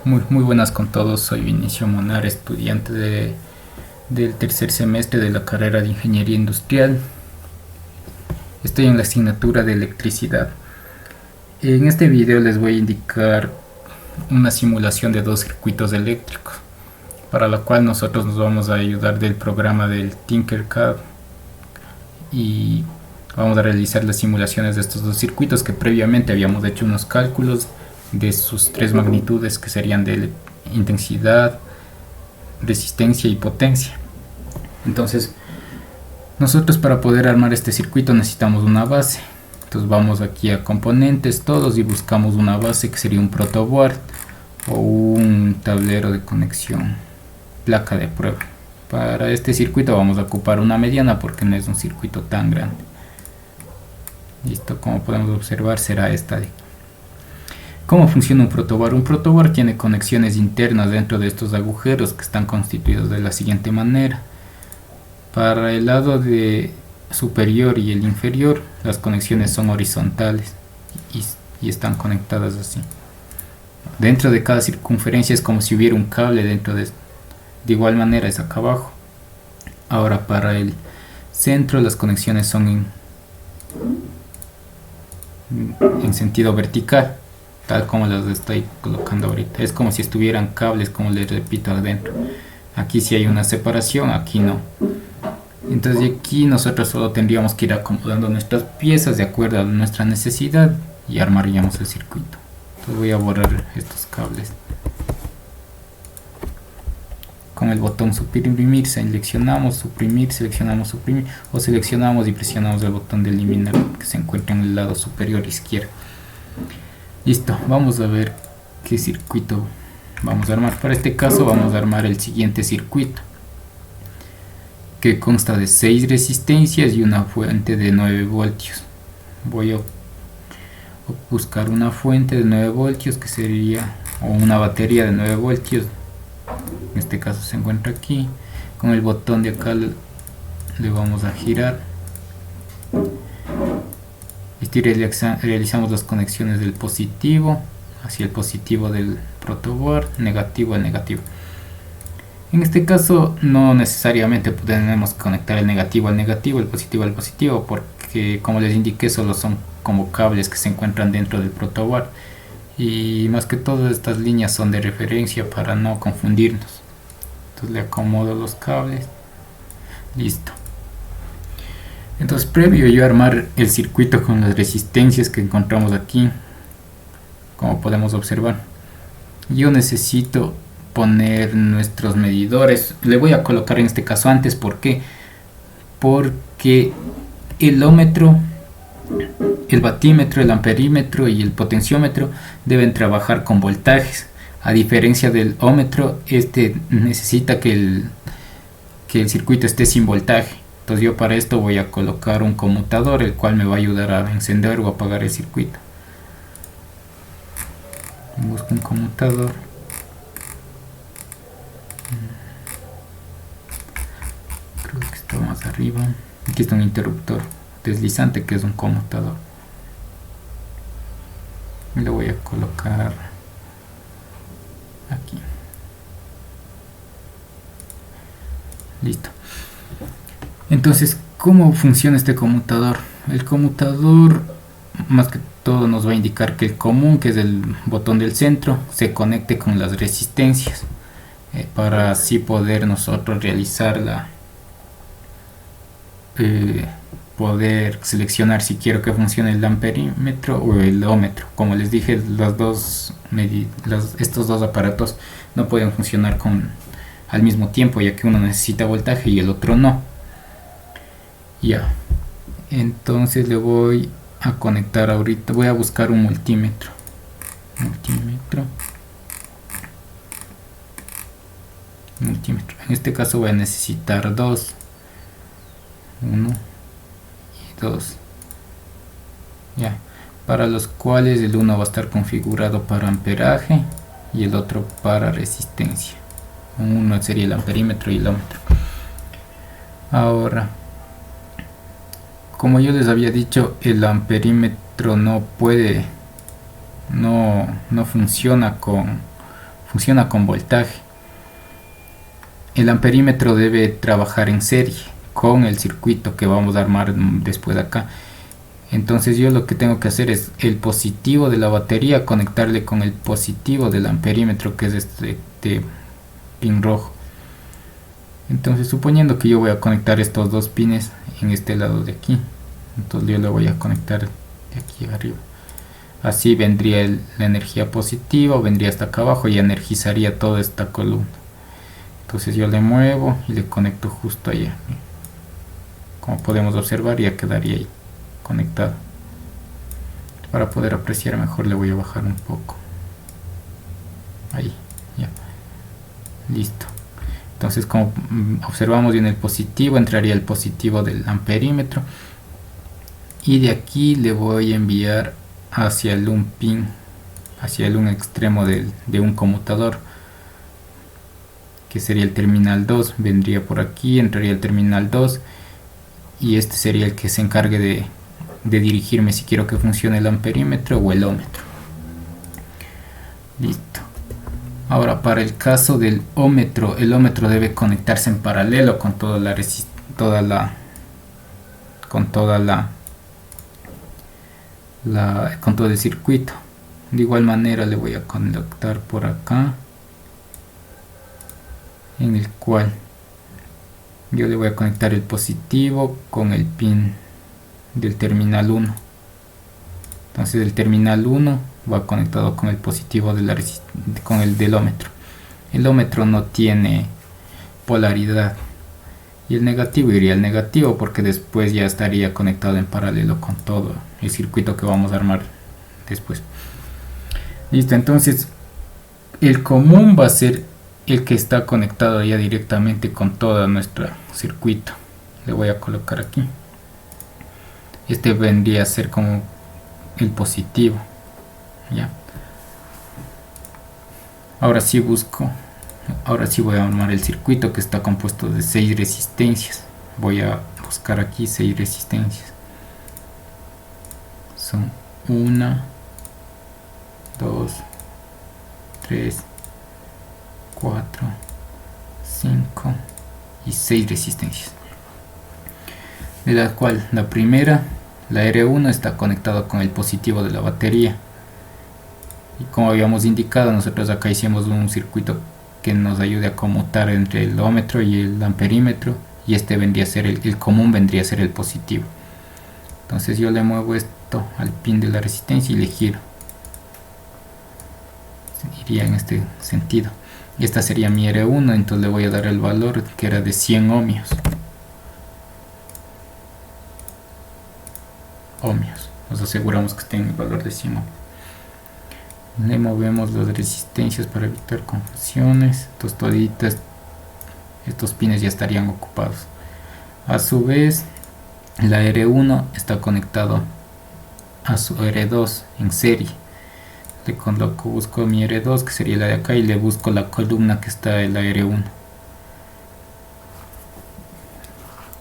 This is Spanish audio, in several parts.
Muy buenas con todos, soy Vinicio Monar, estudiante del tercer semestre de la carrera de Ingeniería Industrial. Estoy en la asignatura de electricidad. En este video les voy a indicar una simulación de dos circuitos eléctricos, para la cual nosotros nos vamos a ayudar del programa del Tinkercad y vamos a realizar las simulaciones de estos dos circuitos que previamente habíamos hecho unos cálculos de sus tres magnitudes, que serían de intensidad, resistencia y potencia. Entonces nosotros, para poder armar este circuito, necesitamos una base. Entonces vamos aquí a componentes todos y buscamos una base que sería un protoboard o un tablero de conexión, placa de prueba. Para este circuito vamos a ocupar una mediana porque no es un circuito tan grande. Listo, como podemos observar será esta de aquí. ¿Cómo funciona un protoboard? Un protoboard tiene conexiones internas dentro de estos agujeros, que están constituidos de la siguiente manera. Para el lado de superior y el inferior, las conexiones son horizontales y están conectadas así. Dentro de cada circunferencia es como si hubiera un cable dentro de igual manera es acá abajo. Ahora, para el centro, las conexiones son en sentido vertical, tal como las estoy colocando ahorita. Es como si estuvieran cables, como les repito, adentro. Aquí sí hay una separación, aquí no. Entonces aquí nosotros solo tendríamos que ir acomodando nuestras piezas de acuerdo a nuestra necesidad y armaríamos el circuito. Entonces voy a borrar estos cables. Con el botón suprimir seleccionamos suprimir, seleccionamos suprimir, o seleccionamos y presionamos el botón de eliminar que se encuentra en el lado superior izquierdo. Listo, vamos a ver qué circuito vamos a armar. Para este caso vamos a armar el siguiente circuito, que consta de 6 resistencias y una fuente de 9 voltios. Voy a buscar una fuente de 9 voltios que sería, o una batería de 9 voltios. En este caso se encuentra aquí. Con el botón de acá le vamos a girar. Y realizamos las conexiones del positivo hacia el positivo del protoboard, negativo al negativo. En este caso no necesariamente tenemos que conectar el negativo al negativo, el positivo al positivo, porque como les indiqué solo son como cables que se encuentran dentro del protoboard, y más que todo estas líneas son de referencia para no confundirnos. Entonces le acomodo los cables. Listo. Entonces, previo yo armar el circuito con las resistencias que encontramos aquí, como podemos observar, yo necesito poner nuestros medidores. Le voy a colocar en este caso antes. ¿Por qué? Porque el ohmmetro, el batímetro, el amperímetro y el potenciómetro deben trabajar con voltajes. A diferencia del ohmmetro, este necesita que el circuito esté sin voltaje. Entonces yo para esto voy a colocar un conmutador, el cual me va a ayudar a encender o apagar el circuito. Busco un conmutador. Creo que está más arriba. Aquí está un interruptor deslizante, que es un conmutador. Lo voy a colocar aquí. Listo. Entonces, ¿cómo funciona este conmutador? El conmutador más que todo nos va a indicar que el común, que es el botón del centro, se conecte con las resistencias, para así poder nosotros realizar poder seleccionar si quiero que funcione el amperímetro o el ohmmetro. Como les dije, estos dos aparatos no pueden funcionar al mismo tiempo, ya que uno necesita voltaje y el otro no. Ya, entonces le voy a conectar ahorita. Voy a buscar un multímetro. En este caso voy a necesitar dos, uno y dos, ya, para los cuales el uno va a estar configurado para amperaje y el otro para resistencia. Uno sería el amperímetro y el ohmmetro. Ahora, como yo les había dicho, el amperímetro no funciona con funciona con voltaje. El amperímetro debe trabajar en serie con el circuito que vamos a armar después de acá. Entonces yo lo que tengo que hacer es el positivo de la batería conectarle con el positivo del amperímetro, que es este pin rojo. Entonces suponiendo que yo voy a conectar estos dos pines en este lado de aquí, entonces yo le voy a conectar de aquí arriba. Así vendría la energía positiva, vendría hasta acá abajo y energizaría toda esta columna. Entonces yo le muevo y le conecto justo allá. Como podemos observar, ya quedaría ahí conectado. Para poder apreciar mejor le voy a bajar un poco. Ahí, ya. Listo. Entonces, como observamos, en el positivo entraría el positivo del amperímetro. Y de aquí le voy a enviar hacia el un pin, hacia el un extremo de un conmutador, que sería el terminal 2. Vendría por aquí, entraría el terminal 2. Y este sería el que se encargue de dirigirme si quiero que funcione el amperímetro o el ómetro. Listo. Ahora, para el caso del ómetro, el ómetro debe conectarse en paralelo con con todo el circuito. De igual manera le voy a conectar por acá, en el cual yo le voy a conectar el positivo con el pin del terminal 1. Entonces el terminal 1 va conectado con el positivo con el del ómetro. El ómetro no tiene polaridad y el negativo iría al negativo, porque después ya estaría conectado en paralelo con todo el circuito que vamos a armar después. Listo, entonces el común va a ser el que está conectado ya directamente con todo nuestro circuito. Le voy a colocar aquí. Este vendría a ser como el positivo. Ya. Ahora sí voy a armar el circuito, que está compuesto de 6 resistencias. Voy a buscar aquí 6 resistencias. Son 1, 2, 3, 4, 5 y 6 resistencias, de la cual la primera, la R1, está conectada con el positivo de la batería. Y como habíamos indicado, nosotros acá hicimos un circuito que nos ayude a conmutar entre el ómetro y el amperímetro, y este vendría a ser el común, vendría a ser el positivo. Entonces yo le muevo esto al pin de la resistencia y le giro. Iría en este sentido. Y esta sería mi R1, entonces le voy a dar el valor que era de 100 ohmios. Nos aseguramos que esté en el valor de 100 ohmios. Le movemos las resistencias para evitar confusiones. Entonces toditas estos pines ya estarían ocupados. A su vez, la R1 está conectado a su R2 en serie. Le coloco, busco mi R2, que sería la de acá, y le busco la columna que está en la R1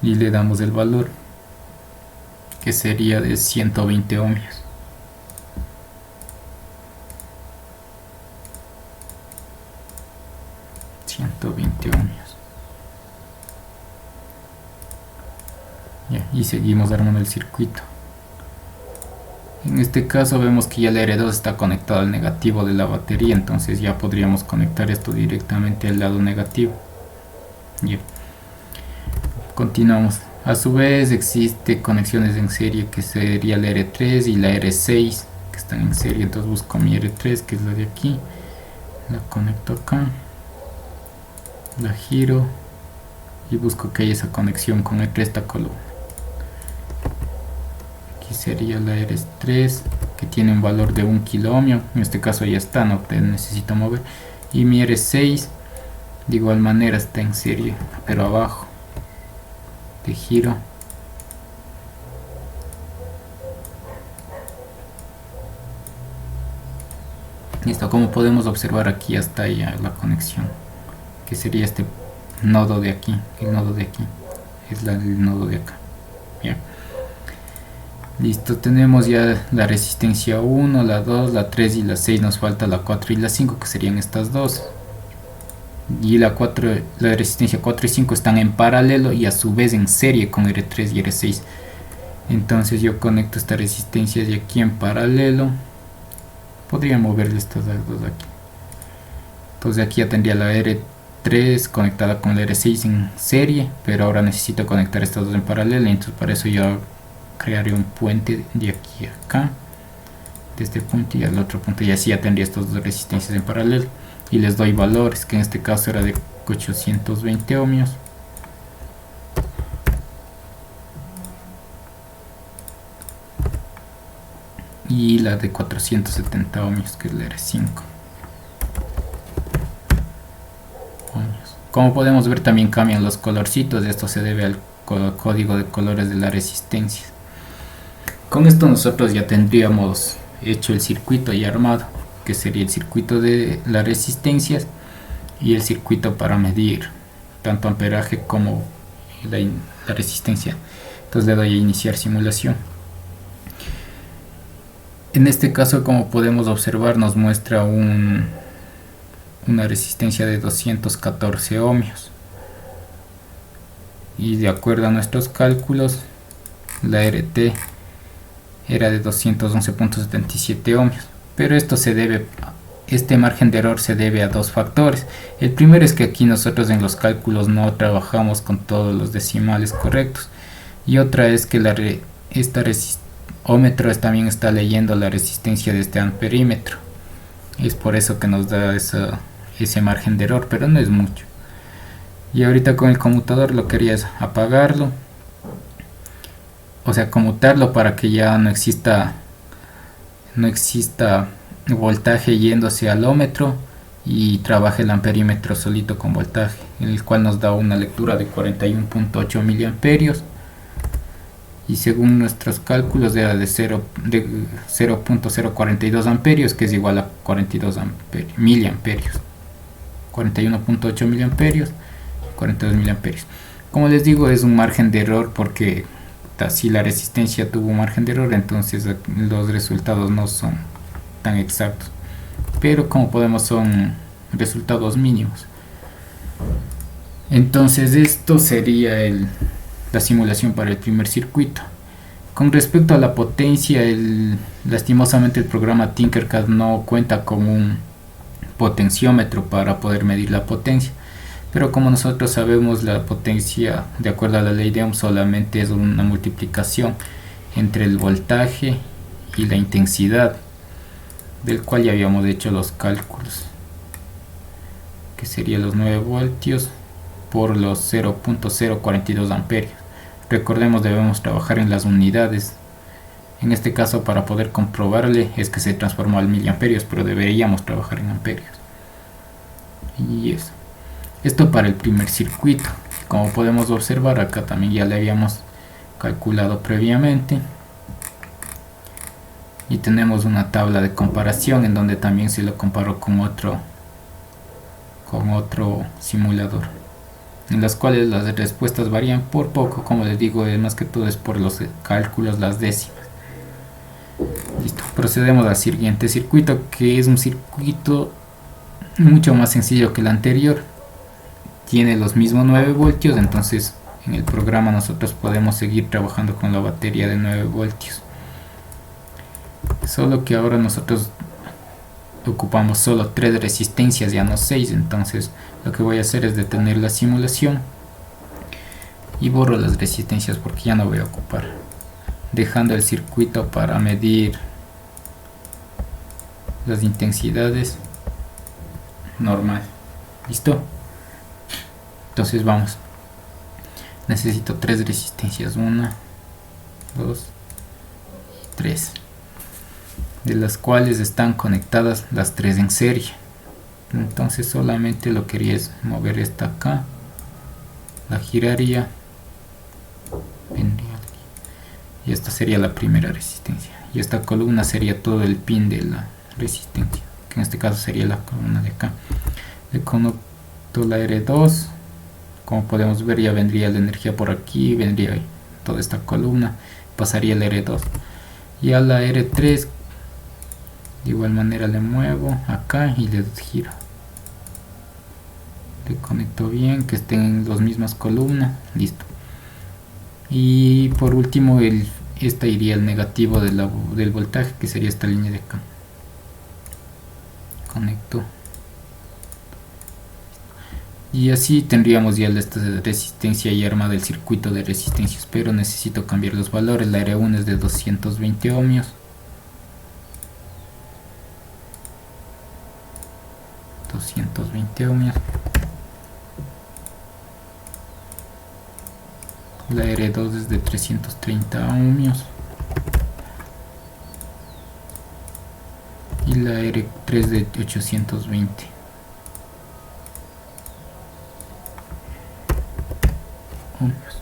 y le damos el valor, que sería de 120 ohmios. Ya, y seguimos armando el circuito. En este caso vemos que ya el R2 está conectado al negativo de la batería, entonces ya podríamos conectar esto directamente al lado negativo. Ya. Continuamos. A su vez existe conexiones en serie, que sería la R3 y la R6, que están en serie. Entonces busco mi R3, que es la de aquí, la conecto acá, la giro y busco que haya esa conexión con esta columna. Aquí sería la R3, que tiene un valor de 1 kilo ohmio. En este caso ya está, no te necesito mover. Y mi R6 de igual manera está en serie, pero abajo. De giro. Listo, como podemos observar, aquí está ya la conexión, que sería este nodo de aquí. El nodo de aquí es el nodo de acá. Bien. Listo, tenemos ya la resistencia 1, la 2, la 3 y la 6. Nos falta la 4 y la 5, que serían estas dos. Y la resistencia 4 y 5 están en paralelo y a su vez en serie con R3 y R6. Entonces yo conecto esta resistencia de aquí en paralelo. Podría moverle estas dos aquí. Entonces aquí ya tendría la R3 conectada con la R6 en serie, pero ahora necesito conectar estas dos en paralelo. Entonces para eso yo crearé un puente de aquí a acá, de este punto y al otro punto, y así ya tendría estas dos resistencias en paralelo. Y les doy valores, que en este caso era de 820 ohmios. Y la de 470 ohmios, que es la R5. Como podemos ver, también cambian los colorcitos. Esto se debe al código de colores de la resistencia. Con esto nosotros ya tendríamos hecho el circuito y armado, que sería el circuito de las resistencias y el circuito para medir tanto amperaje como la resistencia. Entonces le doy a iniciar simulación. En este caso, como podemos observar, nos muestra una resistencia de 214 ohmios. Y de acuerdo a nuestros cálculos, la RT era de 211.77 ohmios. Pero este margen de error se debe a dos factores. El primero es que aquí nosotros en los cálculos no trabajamos con todos los decimales correctos. Y otra es que este ohmmetro también está leyendo la resistencia de este amperímetro. Es por eso que nos da ese margen de error, pero no es mucho. Y ahorita con el conmutador lo quería es apagarlo, o sea, conmutarlo para que ya no exista voltaje yéndose al ohmmetro y trabaje el amperímetro solito con voltaje, en el cual nos da una lectura de 41.8 miliamperios. Y según nuestros cálculos era de 0.042 amperios, que es igual a 42 miliamperios. 41.8 miliamperios, 42 miliamperios. Como les digo, es un margen de error porque si la resistencia tuvo un margen de error, entonces los resultados no son tan exactos. Pero como podemos, son resultados mínimos. Entonces esto sería la simulación para el primer circuito. Con respecto a la potencia, lastimosamente el programa Tinkercad no cuenta con un potenciómetro para poder medir la potencia, pero como nosotros sabemos, la potencia, de acuerdo a la ley de Ohm, solamente es una multiplicación entre el voltaje y la intensidad, del cual ya habíamos hecho los cálculos, que sería los 9 voltios por los 0.042 amperios. Recordemos, debemos trabajar en las unidades. En este caso, para poder comprobarle, es que se transformó al miliamperios, pero deberíamos trabajar en amperios. Y eso. Esto para el primer circuito. Como podemos observar, acá también ya le habíamos calculado previamente. Y tenemos una tabla de comparación en donde también se lo comparó con otro simulador, en las cuales las respuestas varían por poco. Como les digo, más que todo es por los cálculos, las décimas. Listo, procedemos al siguiente circuito, que es un circuito mucho más sencillo que el anterior. Tiene los mismos 9 voltios, entonces en el programa nosotros podemos seguir trabajando con la batería de 9 voltios. Solo que ahora nosotros ocupamos solo 3 resistencias, ya no 6. Entonces lo que voy a hacer es detener la simulación y borro las resistencias porque ya no voy a ocupar, dejando el circuito para medir las intensidades normal. ¿Listo? Entonces vamos. Necesito 3 resistencias, 1, 2 y 3, de las cuales están conectadas las 3 en serie. Entonces solamente lo quería es mover esta acá, la giraría, vendría aquí, y esta sería la primera resistencia, y esta columna sería todo el pin de la resistencia, que en este caso sería la columna de acá. Le conecto la R2. Como podemos ver, ya vendría la energía por aquí, vendría toda esta columna, pasaría el R2, y a la R3 de igual manera le muevo acá y le giro, le conecto bien, que estén en las mismas columnas, listo. Y por último esta iría el negativo del voltaje, que sería esta línea de acá, conecto. Y así tendríamos ya esta resistencia y armada del circuito de resistencias, pero necesito cambiar los valores. La R1 es de 220 ohmios, 220 ohmios. La R2 es de 330 ohmios y la R3 de 820 ohmios.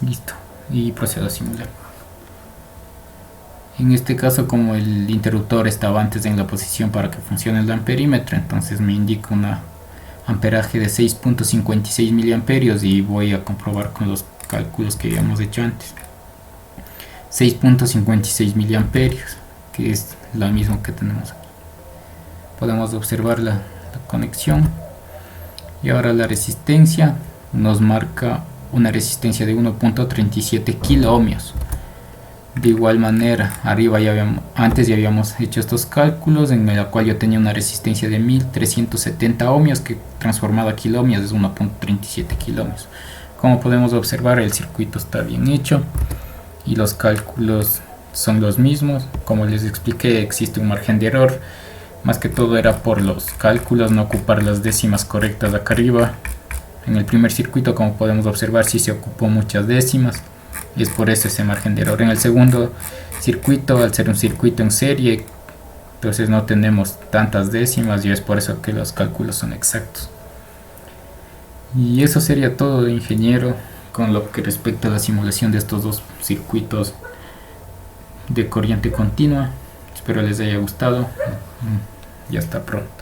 Listo, y procedo a simular. En este caso, como el interruptor estaba antes en la posición para que funcione el amperímetro, entonces me indica una amperaje de 6.56 miliamperios, y voy a comprobar con los cálculos que habíamos hecho antes. 6.56 miliamperios, que es lo mismo que tenemos aquí. Podemos observar la conexión, y ahora la resistencia nos marca una resistencia de 1.37 kilo ohmios. De igual manera, arriba antes ya habíamos hecho estos cálculos, en el cual yo tenía una resistencia de 1370 ohmios, que transformada a kilo ohmios es 1.37 kilo ohmios. Como podemos observar, el circuito está bien hecho y los cálculos son los mismos. Como les expliqué, existe un margen de error, más que todo era por los cálculos, no ocupar las décimas correctas acá arriba. En el primer circuito, como podemos observar, sí se ocupó muchas décimas, y es por eso ese margen de error. En el segundo circuito, al ser un circuito en serie, entonces no tenemos tantas décimas, y es por eso que los cálculos son exactos. Y eso sería todo, ingeniero, con lo que respecta a la simulación de estos dos circuitos de corriente continua. Espero les haya gustado y hasta pronto.